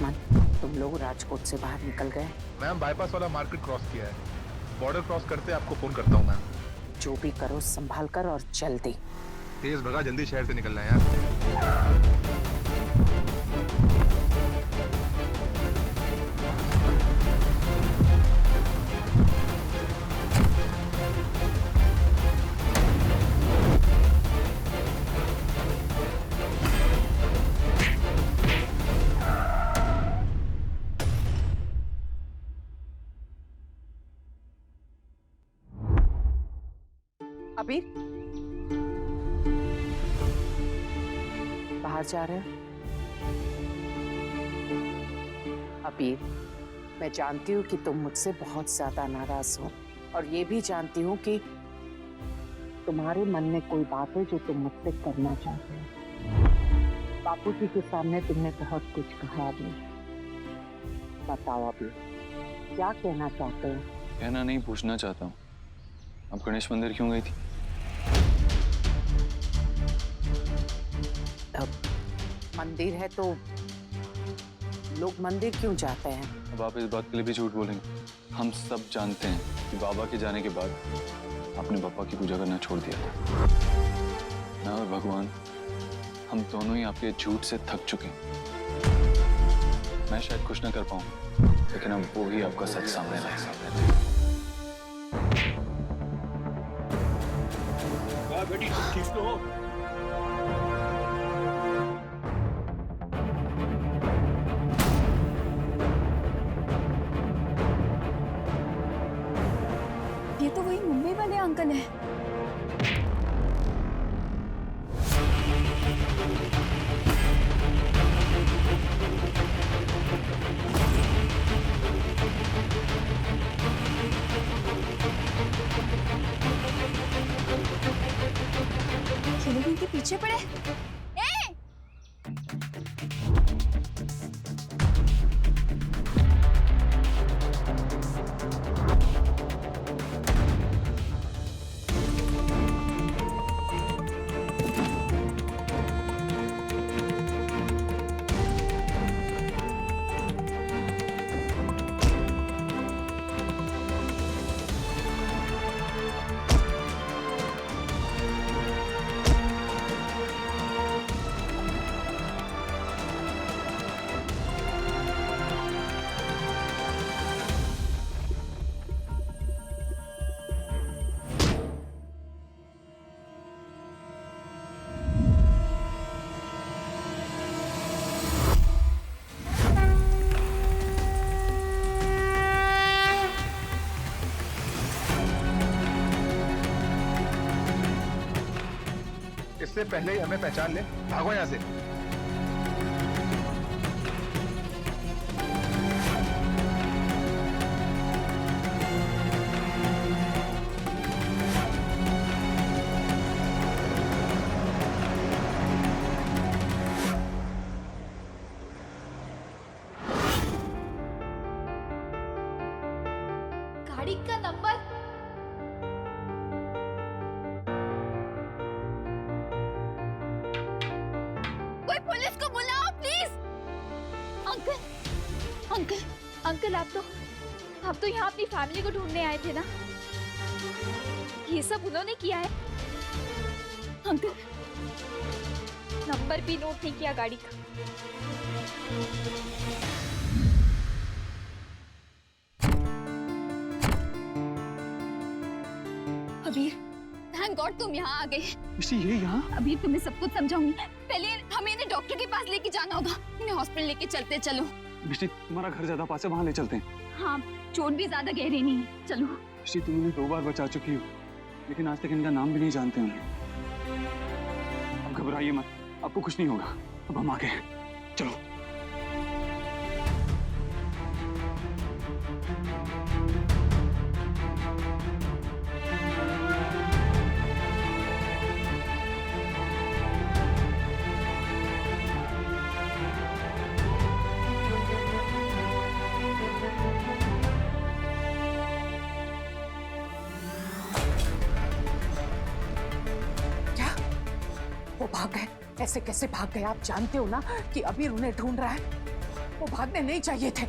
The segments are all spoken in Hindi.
लक्ष्मण, तुम लोग राजकोट से बाहर निकल गए? मैम बाईपास वाला मार्केट क्रॉस किया है। बॉर्डर क्रॉस करते आपको फोन करता हूँ मैम। जो भी करो संभाल कर और जल्दी। तेज भगा, जल्दी शहर से निकलना है यार। अबीर, बाहर जा रहे हो? अबीर, मैं जानती हूँ कि तुम मुझसे बहुत ज्यादा नाराज हो और ये भी जानती हूँ कि तुम्हारे मन में कोई बात है जो तुम मुझसे करना चाहते हो। बापूजी के सामने तुमने बहुत कुछ कहा अबीर। बताओ अबीर, क्या कहना चाहते हो? कहना नहीं, पूछना चाहता हूँ, आप गणेश मंदिर क्यों गई थी? मंदिर है तो लोग मंदिर क्यों जाते हैं? अब आप इस बात के लिए भी झूठ बोलेंगे? हम सब जानते हैं कि बाबा के जाने के बाद आपने पापा की पूजा करना छोड़ दिया था। मैं और भगवान, हम दोनों ही आपके झूठ से थक चुके हैं। मैं शायद कुछ ना कर पाऊँ, लेकिन अब वो ही आपका सच सामने लाएगा। बेटी तुम ठीक तो हो? ये तो वही मुंबई वाले अंकल हैं। ये लोग इनके पीछे पड़े। ए! इससे पहले ही हमें पहचान ले, भागो यहाँ से। गाड़ी का नंबर। कोई पुलिस को बुलाओ प्लीज। अंकल अंकल अंकल, आप तो यहाँ अपनी फैमिली को ढूंढने आए थे ना? ये सब उन्होंने किया है? अंकल, नंबर भी नोट नहीं किया गाड़ी का। अबीर, थैंक गॉड तुम यहाँ आ गए। ये यहाँ? अबीर, तुम्हें सब कुछ समझाऊंगी। पहले हमें इन्हें डॉक्टर के पास लेके जाना होगा। इन्हें हॉस्पिटल लेके चलते, चलो। बिस्टी, तुम्हारा घर ज्यादा पास है, वहाँ ले चलते हैं। हाँ, चोट भी ज्यादा गहरी नहीं है, चलो। बिस्टी, तुम उन्हें 2 बार बचा चुकी हो, लेकिन आज तक इनका नाम भी नहीं जानते हैं। अब घबराइए मत, आपको कुछ नहीं होगा। अब हम आ गए, चलो। वो भाग गए? ऐसे कैसे भाग गए? आप जानते हो ना कि अबीर उन्हें ढूंढ रहा है। वो भागने नहीं चाहिए थे।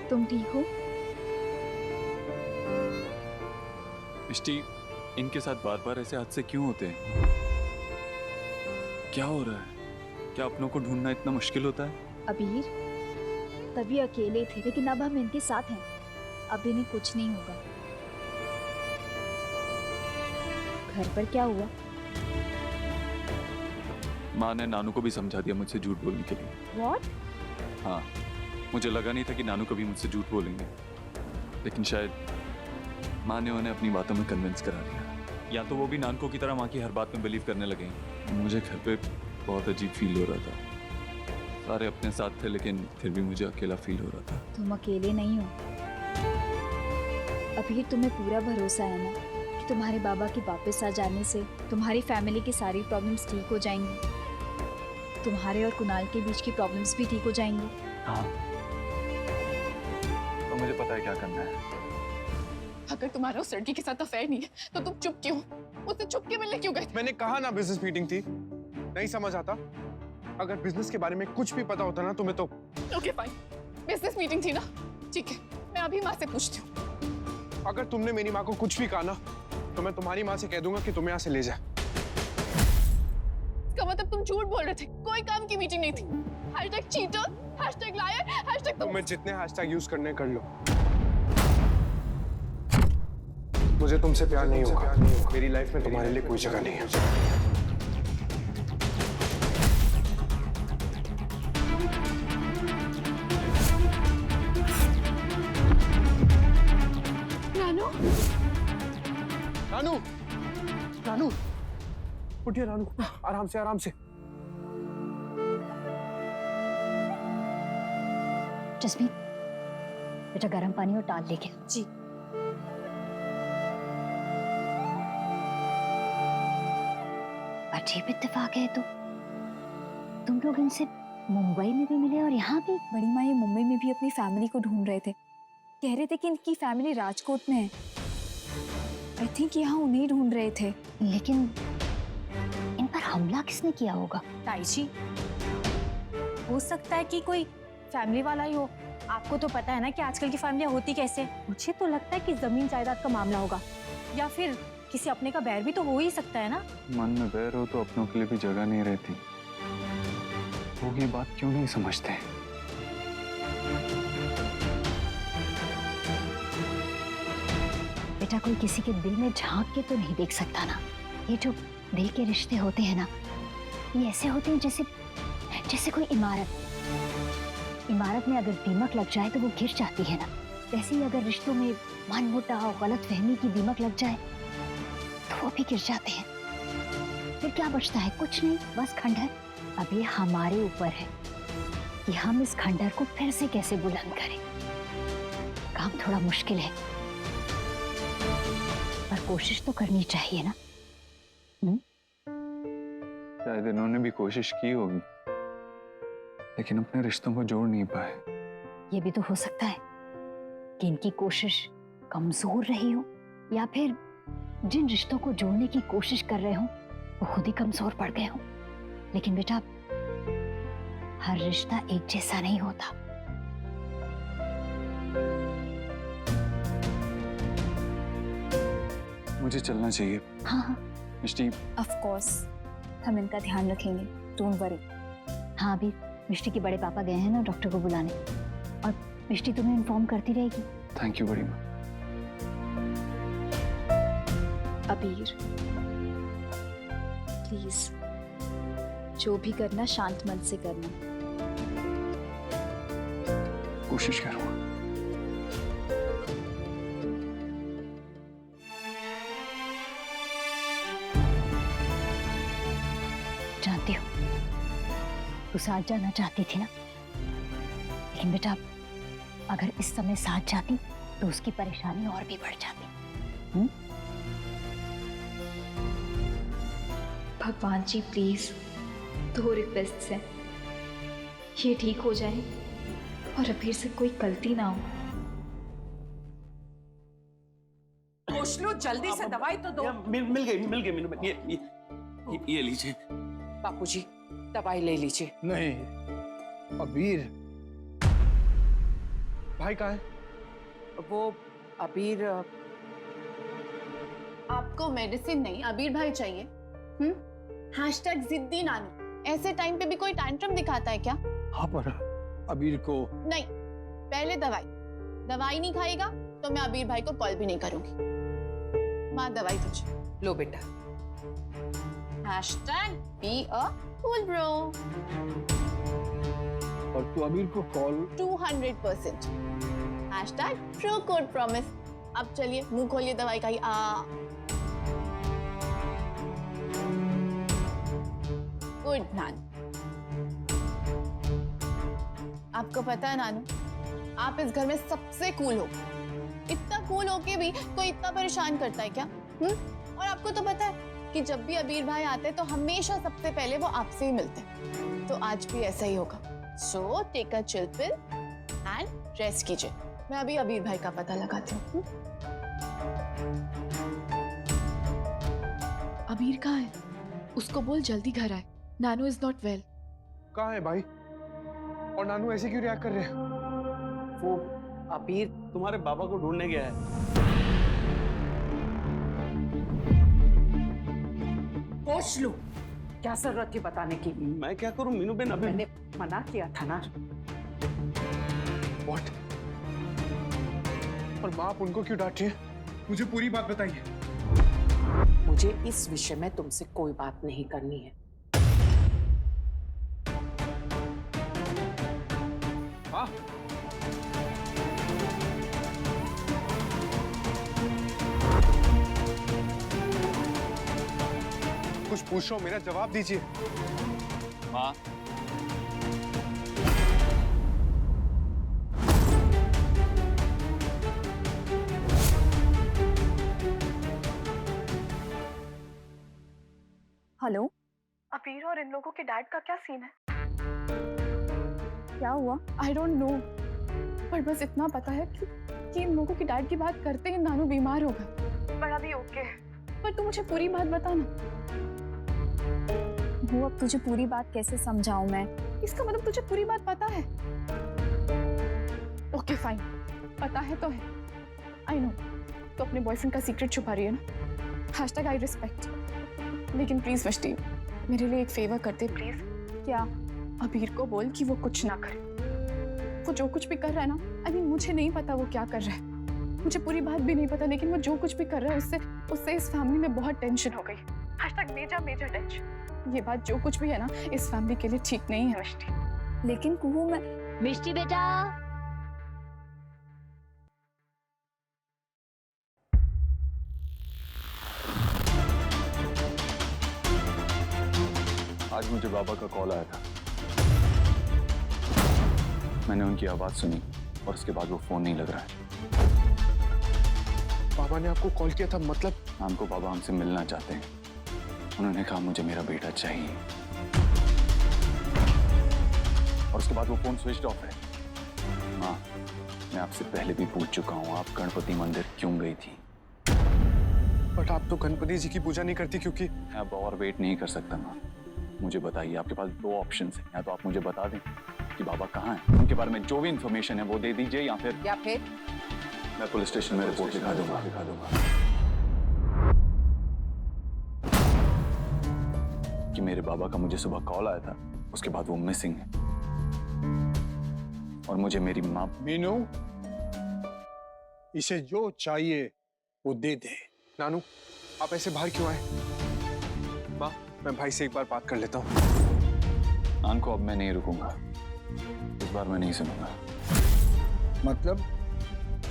तुम ठीक हो? मिष्टी, इनके साथ बार बार ऐसे हादसे क्यों होते हैं? क्या हो रहा है? क्या अपनों को ढूंढना इतना मुश्किल होता है? अबीर, तभी अकेले थे लेकिन अब हम इनके साथ हैं। अब इन्हें कुछ नहीं होगा। घर पर क्या हुआ? माँ ने नानू को भी समझा दिया मुझसे झूठ बोलने के लिए। What? हाँ, मुझे लगा नहीं था कि नानू कभी मुझसे झूठ बोलेंगे, लेकिन शायद माँ ने उन्हें अपनी बातों में कन्विंस करा दिया। या तो वो भी नानको की तरह माँ की हर बात में बिलीव करने लगे। मुझे घर पे बहुत अजीब फील हो रहा था। सारे अपने साथ थे लेकिन फिर भी मुझे अकेला फील हो रहा था। तुम अकेले नहीं हो। अबीर, तुम्हें पूरा भरोसा है ना कि तुम्हारे बाबा के वापस आ जाने से तुम्हारी फैमिली की सारी प्रॉब्लम्स ठीक हो जाएंगी। तुम्हारे और कुणाल के बीच की प्रॉब्लम्स भी ठीक हो जाएंगी। हाँ, तो मुझे पता है क्या करना है। अगर तुम्हारा उस लड़की के साथ अफेयर नहीं है तो तुम चुप क्यों? उससे छुप के मिलने क्यों गए? मैंने कहा ना बिजनेस मीटिंग थी, नहीं समझ आता। अगर बिजनेस के बारे में कुछ भी पता होता ना तुम्हें तो। ओके फाइन, बिजनेस मीटिंग थी ना, ठीक है, मैं अभी माँ से पूछती हूँ। अगर तुमने मेरी माँ को कुछ भी कहा ना तो मैं तुम्हारी माँ से कह दूंगा कि तुम्हें यहाँ से ले जाए। इसका मतलब तुम झूठ बोल रहे थे, कोई काम की मीटिंग नहीं थी। #चीटर, #लायर, तुम। तुम्हें जितने हैशटैग यूज करने कर लो, मुझे तुमसे प्यार नहीं होगा। मेरी लाइफ में तुम्हारे लिए कोई जगह नहीं है। नानू, रानू, रानू, उठिए रानू, आराम से आराम से। जसमीत, बेटा गर्म पानी और टाल लेके। जी। अजीब इत्तेफाक है तो तुम लोग इनसे मुंबई में भी मिले और यहाँ भी। बड़ी माँ ये मुंबई में भी अपनी फैमिली को ढूंढ रहे थे। कह रहे थे कि इनकी फैमिली राजकोट में है। आई थिंक यहाँ उन्हें ढूंढ रहे थे। लेकिन इन पर हमला किसने किया होगा? ताईची, हो सकता है कि कोई फैमिली वाला ही हो। आपको तो पता है ना कि आजकल की फैमिलियां होती कैसे। मुझे तो लगता है कि जमीन जायदाद का मामला होगा, या फिर किसी अपने का बैर भी तो हो ही सकता है ना। मन में बैर हो तो अपनों के लिए भी जगह नहीं रहती। लोग ये बात क्यों नहीं समझते? बेटा कोई किसी के दिल में झांक के तो नहीं देख सकता ना। ये जो दिल के रिश्ते होते हैं ना, ये ऐसे होते हैं जैसे जैसे कोई इमारत में अगर दीमक लग जाए तो वो गिर जाती है ना, वैसे ही अगर रिश्तों में मनमुटाव, गलतफहमी की दीमक लग जाए तो वो भी गिर जाते हैं। फिर क्या बचता है? कुछ नहीं, बस खंडहर। अब ये हमारे ऊपर है कि हम इस खंडहर को फिर से कैसे बुलंद करें। काम थोड़ा मुश्किल है पर कोशिश तो करनी चाहिए ना। शायद इन्होंने भी कोशिश की होगी लेकिन अपने रिश्तों को जोड़ नहीं पाए। ये भी तो हो सकता है कि इनकी कोशिश कमजोर रही हो, या फिर जिन रिश्तों को जोड़ने की कोशिश कर रहे हो वो खुद ही कमजोर पड़ गए हो। लेकिन बेटा हर रिश्ता एक जैसा नहीं होता। मुझे चलना चाहिए। हाँ हाँ मिष्टी, ऑफ कोर्स, हम इनका ध्यान रखेंगे, डोंट वरी। हाँ, अभी मिष्टी के बड़े पापा गए हैं ना डॉक्टर को बुलाने, और मिष्टी तुम्हें इन्फॉर्म करती रहेगी। थैंक यू बड़ी माँ। अबीर, प्लीज जो भी करना शांत मन से करना। कोशिश करूँगा। जानती हो तू साथ जाना चाहती थी ना, लेकिन बेटा अगर इस समय साथ जाती तो उसकी परेशानी और भी बढ़ जाती। भगवान जी प्लीज, दो रिक्वेस्ट है, ये ठीक हो जाए और अबीर से कोई गलती ना हो। खोशलू, जल्दी से दवाई तो दो। मिल गई मीनू बहन, ये लीजिए। बापूजी, दवाई ले लीजिए। नहीं, अबीर भाई कहाँ है? वो अबीर आपको मेडिसिन नहीं अबीर भाई चाहिए? हैशटैग जिद्दी नानू। ऐसे टाइम पे भी कोई टैंट्रम दिखाता है क्या? हाँ, पर अबीर को नहीं, पहले दवाई। दवाई नहीं खाएगा तो मैं अबीर भाई को कॉल भी नहीं करूंगी। माँ, दवाई दीजिए। लो बेटा। Hashtag be a cool bro. और तू अबीर को call 200%। Hashtag true code promise. अब चलिए, मुंह खोलिए, दवाई खाइए। गुड नानू। आपको पता है नानू, आप इस घर में सबसे कूल हो। इतना कूल होके भी कोई इतना परेशान करता है क्या? और आपको तो पता है कि जब भी अबीर भाई आते हैं तो हमेशा सबसे पहले वो आपसे ही मिलते हैं। तो आज भी ऐसा ही होगा। So take a chill pill and rest कीजिए। मैं अभी अबीर भाई का पता लगाती हूँ। अबीर कहाँ है? उसको बोल जल्दी घर आए। नानू इज नॉट वेल। कहाँ है भाई? और नानू ऐसे क्यों रिएक्ट कर रहे हैं? वो अबीर तुम्हारे बाबा को ढूंढने गया है। खोशलू, क्या जरूरत थी बताने की? मैं क्या करूं मीनू बहन, अभी मैंने मना किया था ना। What? और माँ, आप उनको क्यों डांट रही हैं? मुझे पूरी बात बताइए। मुझे इस विषय में तुमसे कोई बात नहीं करनी है। हाँ, कुछ पूछ रहा हूं, मेरा जवाब दीजिए। हाँ, हेलो, अबीर और इन लोगों के डैड का क्या सीन है? क्या हुआ? आई डोंट नो, पर बस इतना पता है कि इन लोगों की डैड की बात करते ही नानू बीमार हो गए। पर अभी ओके है। पर तू मुझे पूरी बात बता ना। वो अब तुझे पूरी बात कैसे समझाऊं मैं? इसका मतलब तुझे पूरी बात पता है? ओके फाइन, पता है तो है। आई नो, तो अपने बॉयफ्रेंड का सीक्रेट छुपा रही है ना। Hashtag I respect. लेकिन प्लीज मिष्टी, मेरे लिए एक फेवर करते प्लीज। क्या? अबीर को बोल कि वो कुछ ना करे। वो जो कुछ भी कर रहा है ना, आई मीन मुझे नहीं पता वो क्या कर रहा है, मुझे पूरी बात भी नहीं पता, लेकिन वो जो कुछ भी कर रहा है उससे इस फैमिली में बहुत टेंशन हो गई। Hashtag major tension. ये बात जो कुछ भी है ना, इस फैमिली के लिए ठीक नहीं है मिष्टी। लेकिन कुहू, मैं मिष्टी बेटा, आज मुझे बाबा का कॉल आया था। मैंने उनकी आवाज सुनी और उसके बाद वो फोन नहीं लग रहा है। बाबा ने आपको कॉल किया था? मतलब शाम को बाबा हमसे मिलना चाहते हैं। उन्होंने कहा मुझे मेरा बेटा चाहिए, और उसके बाद वो फोन स्विच ऑफ है। हाँ, मैं आपसे पहले भी पूछ चुका हूँ, आप गणपति मंदिर क्यों गई थी? बट आप तो गणपति जी की पूजा नहीं करती, क्योंकि मैं अब और वेट नहीं कर सकता माँ। मुझे बताइए, आपके पास दो ऑप्शंस हैं। या तो आप मुझे बता दें कि बाबा कहाँ हैं, उनके बारे में जो भी इंफॉर्मेशन है वो दे दीजिए, या फिर मैं पुलिस स्टेशन में रिपोर्ट लिखा दूंगा। कि मेरे बाबा का मुझे सुबह कॉल आया था, उसके बाद वो मिसिंग है, और मुझे मेरी माँ। मीनू, इसे जो चाहिए वो दे दे। नानू, आप ऐसे बाहर क्यों आए? माँ, मैं भाई से एक बार बात कर लेता हूँ। नान को अब मैं नहीं रुकूंगा, इस बार मैं नहीं सुनूंगा। मतलब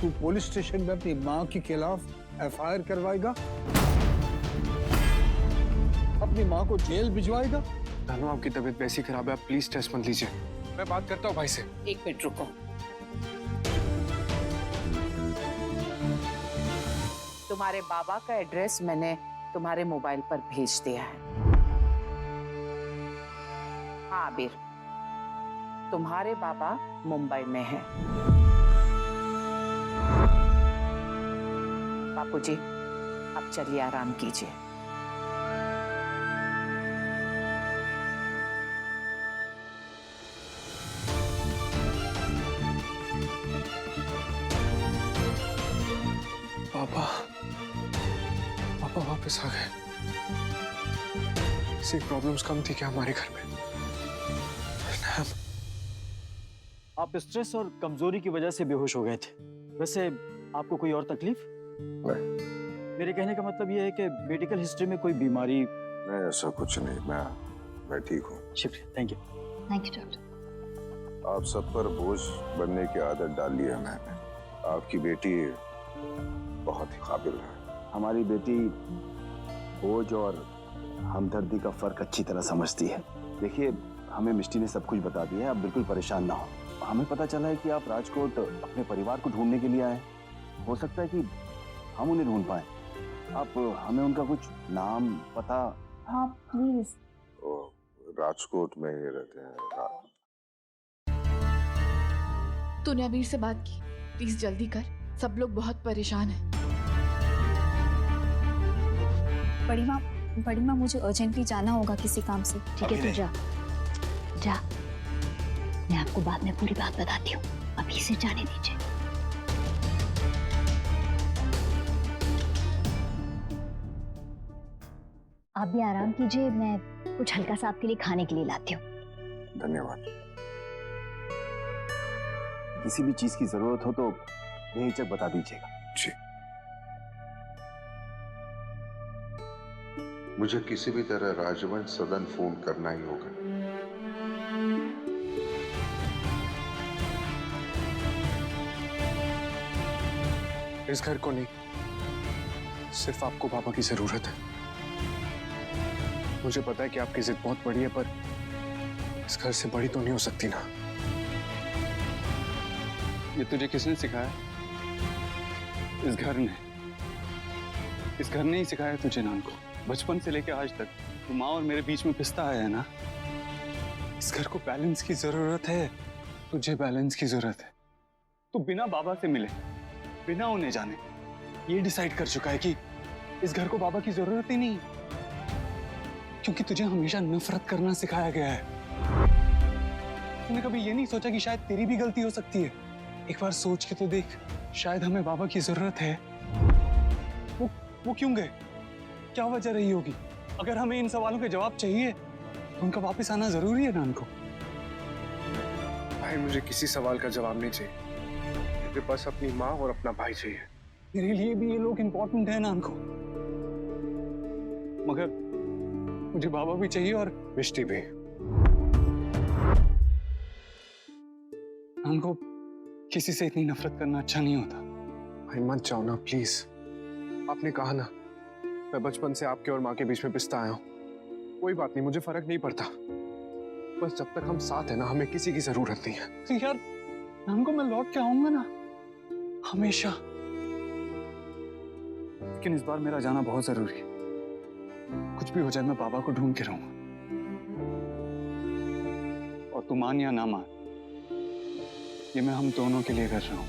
तू पुलिस स्टेशन में अपनी माँ के खिलाफ एफआईआर करवाएगा? अपनी माँ को जेल भिजवाएगा? नानू, आपकी तबीयत वैसी खराब है, आप प्लीज स्ट्रेस मत लीजिए। मैं बात करता हूँ भाई से। एक मिनट रुको। तुम्हारे बाबा का एड्रेस मैंने तुम्हारे मोबाइल पर भेज दिया है। हाँ अबीर, तुम्हारे बाबा मुंबई में हैं। बापूजी, अब चलिए आराम कीजिए। पापा पापा वापस आ गए। ऐसी प्रॉब्लम्स कम थी क्या हमारे घर में? आप स्ट्रेस और कमजोरी की वजह से बेहोश हो गए थे। वैसे आपको कोई और तकलीफ? मेरे कहने का मतलब यह है कि मेडिकल हिस्ट्री में कोई बीमारी? नहीं, ऐसा कुछ नहीं। मैं ठीक हूँ। शुक्रिया, thank you. Thank you doctor. आप सब पर बोझ बनने की आदत डाली है मैंने। आपकी बेटी बहुत ही काबिल है। हमारी बेटी बोझ और हमदर्दी का फर्क अच्छी तरह समझती है। देखिए, हमें मिष्टी ने सब कुछ बता दिया है, आप बिल्कुल परेशान ना हो। हमें पता चला है कि आप राजकोट अपने परिवार को ढूंढने के लिए आए। हो सकता है कि हम उन्हें ढूंढ पाए। आप हमें उनका कुछ नाम पता? हाँ प्लीज। वो राजकोट में ही रहते हैं। तूने अबीर से बात की? प्लीज जल्दी कर, सब लोग बहुत परेशान हैं। बड़ी माँ मुझे अर्जेंटली जाना होगा किसी काम से। ठीक है, तो जा जा। मैं आपको बाद में पूरी बात बताती हूँ, अभी से जाने दीजिए। आप भी आराम कीजिए, मैं कुछ हल्का सा आपके लिए खाने के लिए लाती हूँ। धन्यवाद। किसी भी चीज की जरूरत हो तो बेहिचक बता दीजिएगा। जी। मुझे किसी भी तरह राजवंश सदन फोन करना ही होगा। इस घर को नहीं, सिर्फ आपको पापा की जरूरत है। मुझे पता है कि आपकी जिद बहुत बड़ी है, पर इस घर से बड़ी तो नहीं हो सकती ना। ये तुझे किसने सिखाया? इस घर ने ही सिखाया तुझे नान को। बचपन से लेकर आज तक तू माँ और मेरे बीच में पिसता आया है ना। इस घर को बैलेंस की जरूरत है। तुझे बैलेंस की जरूरत है। तू बिना बाबा से मिले, बिना उन्हें जाने ये डिसाइड कर चुका है कि इस घर को बाबा की जरूरत ही नहीं, क्योंकि तुझे हमेशा नफरत करना सिखाया गया है। तूने कभी ये नहीं सोचा कि शायद तेरी भी गलती हो सकती है? एक बार सोच के तो देख, शायद हमें बाबा की जरूरत है। वो क्यों गए? क्या वजह रही होगी? अगर हमें इन सवालों के जवाब चाहिए तो उनका वापस आना जरूरी है नान को। भाई, मुझे किसी सवाल का जवाब नहीं चाहिए। मुझे बस अपनी माँ और अपना भाई चाहिए। मेरे लिए भी ये लोग इंपॉर्टेंट है नान को, मगर मुझे बाबा भी चाहिए और मिष्टी भी। नान को किसी से इतनी नफरत करना अच्छा नहीं होता। भाई मत जाओ ना प्लीज। आपने कहा ना, मैं बचपन से आपके और माँ के बीच में पिसता आया हूँ। कोई बात नहीं, मुझे फर्क नहीं पड़ता। बस जब तक हम साथ हैं ना, हमें किसी की जरूरत नहीं है। तो यार नान को मैं लौट के आऊंगा ना हमेशा, लेकिन इस बार मेरा जाना बहुत जरूरी है। कुछ भी हो जाए मैं बाबा को ढूंढ के रहूंगा। और तू मान या ना मान, ये मैं हम दोनों के लिए कर रहा हूं।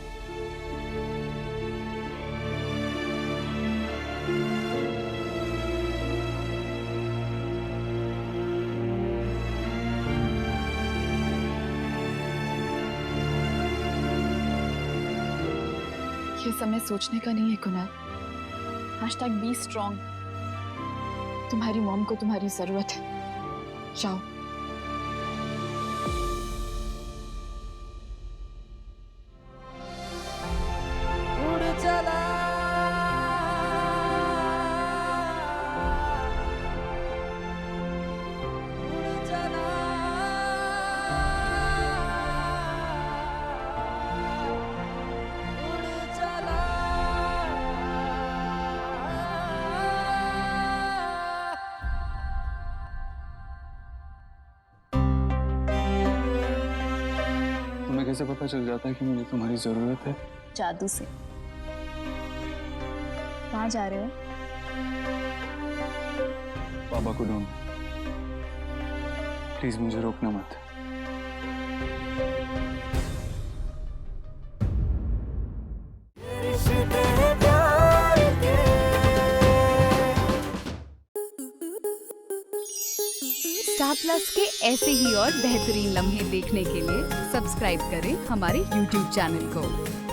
ये समय सोचने का नहीं है कुणाल। #Be strong. तुम्हारी मॉम को तुम्हारी जरूरत है। जाओ। तुम्हें कैसे पता चल जाता है कि मुझे तुम्हारी जरूरत है? जादू से। कहाँ जा रहे हो? बाबा को ढूंढ। प्लीज मुझे रोकना मत। स्टार प्लस के ऐसे ही और बेहतरीन लम्हे देखने के लिए सब्सक्राइब करें हमारे YouTube चैनल को।